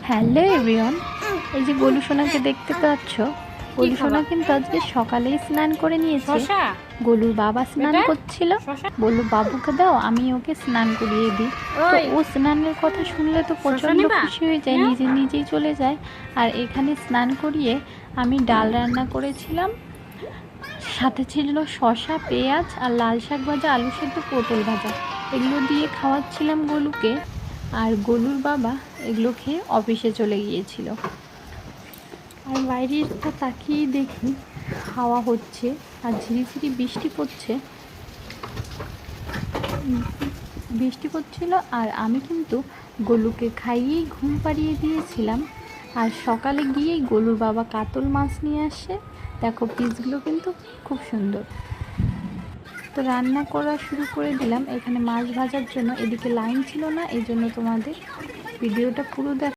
Hello everyone, এই যে গোলু সোনাকে দেখতে পাচ্ছ। গোলু সোনা কিন্তু আজকে সকালেই স্নান করে নিয়েছে। গোলুর বাবা স্নান করছিল, বললো বাবুকে দাও আমি ওকে স্নান করিয়ে দিই। তো ও স্নানের কথা শুনলে তো প্রচণ্ড খুশি হয়ে যায়, নিজে নিজেই চলে যায়। আর এখানে স্নান করিয়ে আমি ডাল রান্না করেছিলাম, সাথে ছিল শসা, পেঁয়াজ আর লাল শাক ভাজা, আলু সেদ্ধ, পটল ভাজা। এগুলো দিয়ে খাওয়াচ্ছিলাম গোলুকে। আর গোলুর বাবা এগুলো খেয়ে অফিসে চলে গিয়েছিল। আর বাইরেটা তাকিয়ে দেখি হাওয়া হচ্ছে আর ঝিরিঝিরি বৃষ্টি পড়ছিল। আর আমি কিন্তু গোলুকে খাইয়েই ঘুম পাড়িয়ে দিয়েছিলাম। আর সকালে গিয়েই গোলুর বাবা কাতল মাছ নিয়ে আসে। দেখো পিসগুলো কিন্তু খুব সুন্দর। তো রান্না করা শুরু করে দিলাম এখানে মাছ ভাজার জন্য। এদিকে লাইন ছিল না, এই জন্য তোমাদের ভিডিওটা পুরো